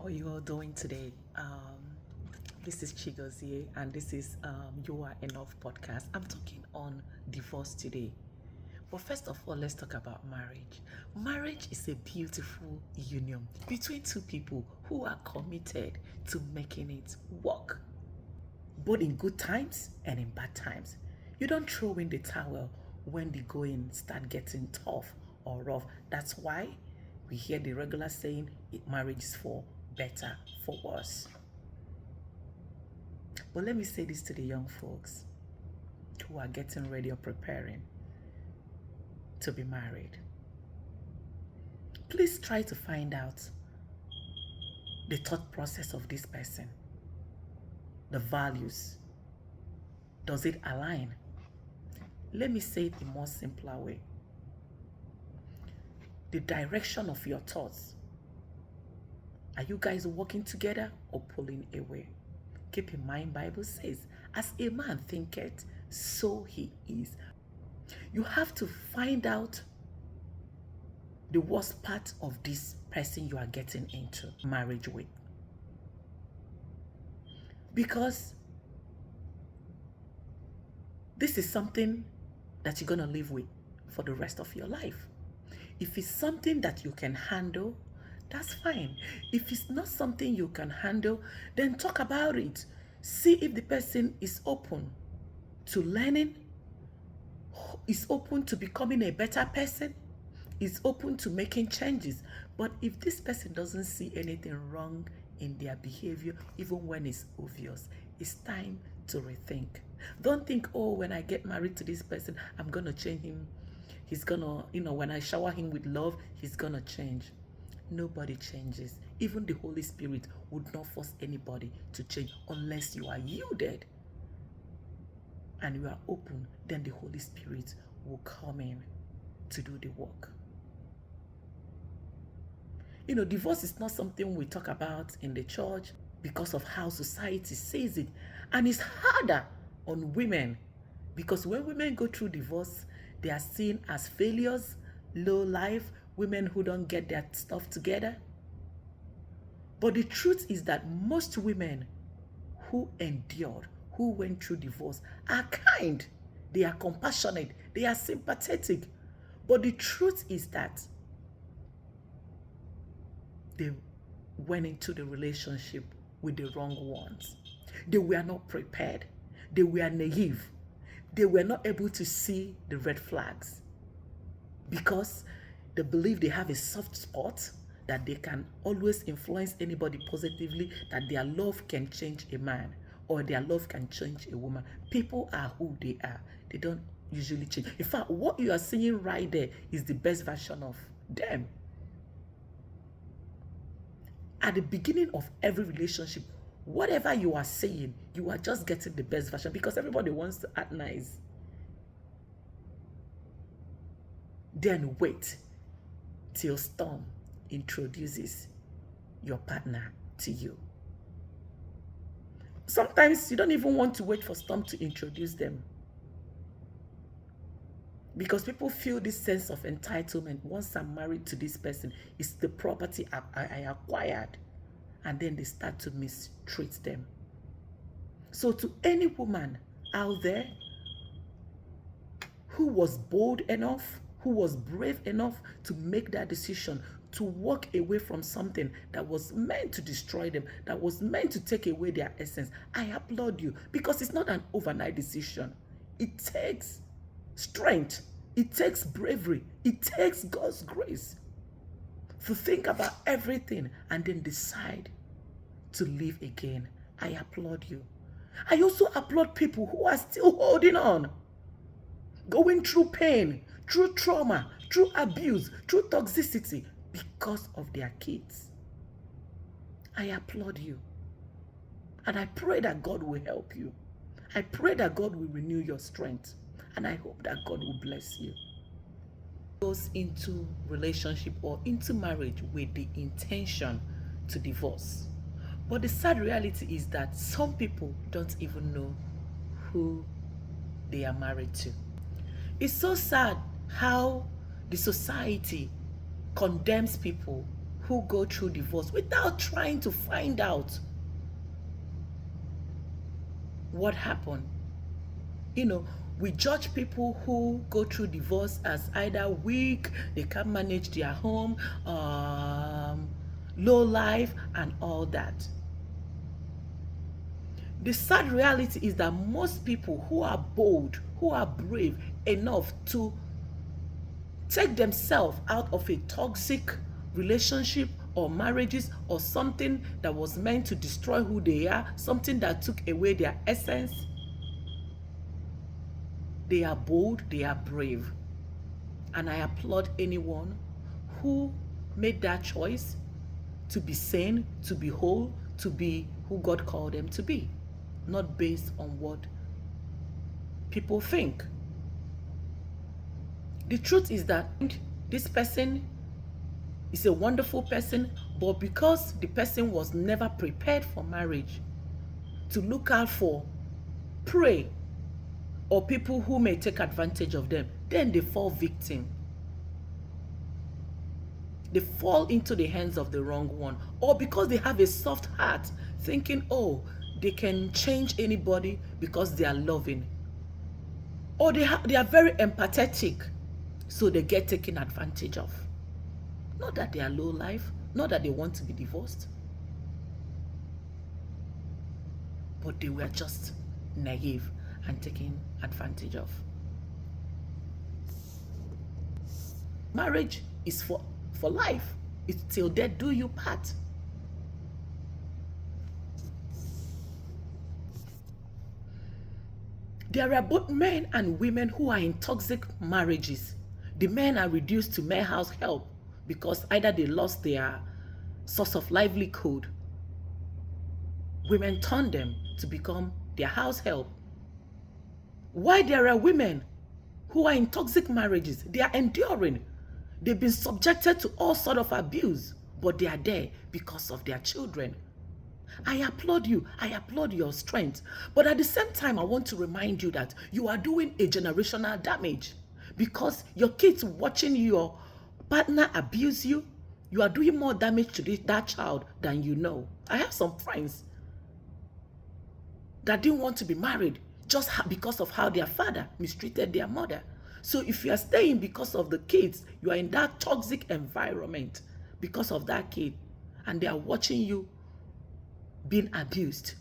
How are you all doing today? This is Chigozie, and this is You Are Enough podcast. I'm talking on divorce today. But first of all, let's talk about marriage. Marriage is a beautiful union between two people who are committed to making it work, both in good times and in bad times. You don't throw in the towel when the going start getting tough or rough. That's why we hear the regular saying, marriage is for better, for worse. But let me say this to the young folks who are getting ready or preparing to be married. Please try to find out the thought process of this person, the values. Does it align? Let me say it in a more simpler way. The direction of your thoughts. Are you guys working together or pulling away? Keep in mind, Bible says, as a man thinketh, so he is. You have to find out the worst part of this person you are getting into marriage with. Because this is something that you're going to live with for the rest of your life. If it's something that you can handle, that's fine. If it's not something you can handle, then talk about it. See if the person is open to learning, is open to becoming a better person, is open to making changes. But if this person doesn't see anything wrong in their behavior, even when it's obvious, it's time to rethink. Don't think, oh, when I get married to this person, I'm going to change him. He's going to, when I shower him with love, he's going to change. Nobody changes. Even the Holy Spirit would not force anybody to change unless you are yielded and you are open. Then the Holy Spirit will come in to do the work. Divorce is not something we talk about in the church because of how society says it. And it's harder on women because when women go through divorce, they are seen as failures, low life, women who don't get their stuff together. But the truth is that most women who endured, who went through divorce, are kind. They are compassionate. They are sympathetic. But the truth is that they went into the relationship with the wrong ones. They were not prepared. They were naive. They were not able to see the red flags because they believe they have a soft spot, that they can always influence anybody positively, that their love can change a man or their love can change a woman. People are who they are. They don't usually change. In fact, what you are seeing right there is the best version of them. At the beginning of every relationship, whatever you are saying, you are just getting the best version because everybody wants to act nice. Then wait till storm introduces your partner to you. Sometimes you don't even want to wait for storm to introduce them because people feel this sense of entitlement. Once I'm married to this person, it's the property I acquired, and then they start to mistreat them. So to any woman out there who was bold enough, who was brave enough to make that decision to walk away from something that was meant to destroy them, that was meant to take away their essence, I applaud you because it's not an overnight decision. It takes strength. It takes bravery. It takes God's grace to think about everything and then decide to live again. I applaud you. I also applaud people who are still holding on, going through pain, through trauma, through abuse, through toxicity because of their kids. I applaud you. And I pray that God will help you. I pray that God will renew your strength. And I hope that God will bless you. Goes into relationship or into marriage with the intention to divorce. But the sad reality is that some people don't even know who they are married to. It's so sad how the society condemns people who who go through divorce without trying to find out what happened. You know, we judge people who go through divorce as either weak, they can't manage their home, low life, and all that. The sad reality is that most people who are bold, who are brave enough to take themselves out of a toxic relationship or marriages or something that was meant to destroy who they are, something that took away their essence, they are bold, they are brave. And I applaud anyone who made that choice to be sane, to be whole, to be who God called them to be, not based on what people think. The truth is that this person is a wonderful person, but because the person was never prepared for marriage, to look out for prey or people who may take advantage of them, then they fall victim. They fall into the hands of the wrong one, or because they have a soft heart, thinking, oh, they can change anybody because they are loving, or they are very empathetic, so they get taken advantage of. Not that they are low life, not that they want to be divorced, but they were just naive and taken advantage of. Marriage is for life. It's till death do you part. There are both men and women who are in toxic marriages. The men are reduced to mere house help because either they lost their source of livelihood. Women turn them to become their house help. Why there are women who are in toxic marriages? They are enduring. They've been subjected to all sort of abuse, but they are there because of their children. I applaud you. I applaud your strength. But at the same time, I want to remind you that you are doing a generational damage because your kids watching your partner abuse you. You are doing more damage to that child than you know. I have some friends that didn't want to be married just because of how their father mistreated their mother. So if you are staying because of the kids, you are in that toxic environment because of that kid, and they are watching you being abused.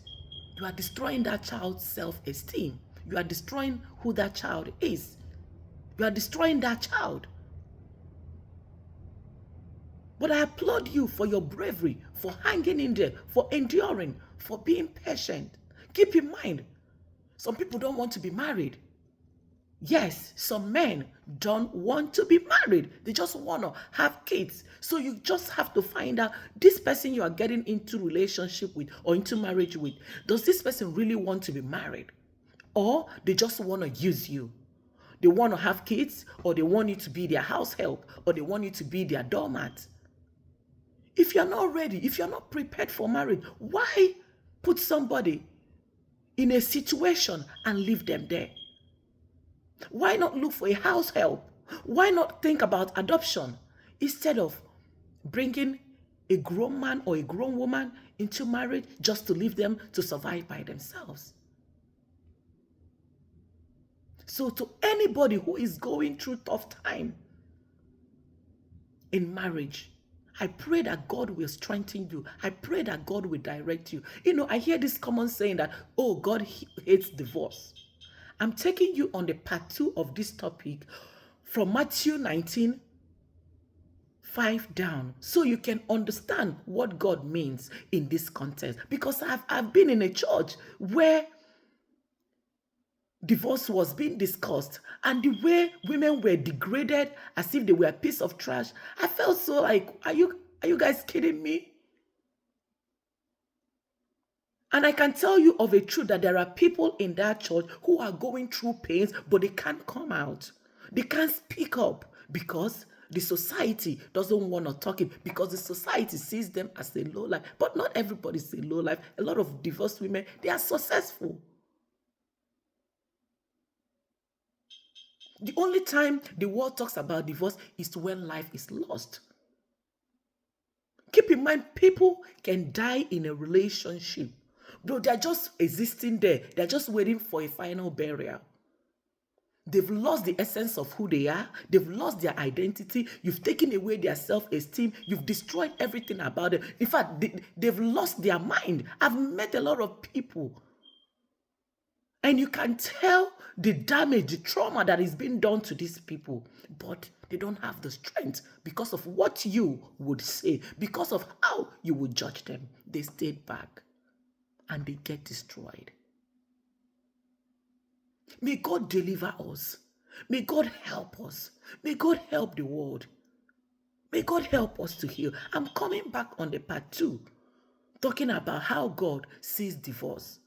You are destroying that child's self-esteem. You are destroying who that child is. You are destroying that child. But I applaud you for your bravery, for hanging in there, for enduring, for being patient. Keep in mind, some people don't want to be married. Yes, some men don't want to be married. They just want to have kids. So you just have to find out, this person you are getting into relationship with or into marriage with, does this person really want to be married? Or they just want to use you? They want to have kids, or they want you to be their house help, or they want you to be their doormat. If you're not ready, if you're not prepared for marriage, why put somebody in a situation and leave them there? Why not look for a house help? Why not think about adoption instead of bringing a grown man or a grown woman into marriage just to leave them to survive by themselves? So to anybody who is going through tough time in marriage, I pray that God will strengthen you. I pray that God will direct you. You know, I hear this common saying that, oh, God hates divorce. I'm taking you on the part 2 of this topic from Matthew 19, 5 down, so you can understand what God means in this context. Because I've been in a church where divorce was being discussed, and the way women were degraded as if they were a piece of trash, I felt so like, are you guys kidding me? And I can tell you of a truth that there are people in that church who are going through pains, but they can't come out. They can't speak up because the society doesn't want to talk it, because the society sees them as a low life. But not everybody is a low life. A lot of divorced women, they are successful. The only time the world talks about divorce is when life is lost. Keep in mind, people can die in a relationship. Bro, they're just existing there. They're just waiting for a final burial. They've lost the essence of who they are. They've lost their identity. You've taken away their self-esteem. You've destroyed everything about them. In fact, they've lost their mind. I've met a lot of people. And you can tell the damage, the trauma that is being done to these people. But they don't have the strength because of what you would say, because of how you would judge them. They stayed back and they get destroyed. May God deliver us. May God help us. May God help the world. May God help us to heal. I'm coming back on the part 2, talking about how God sees divorce.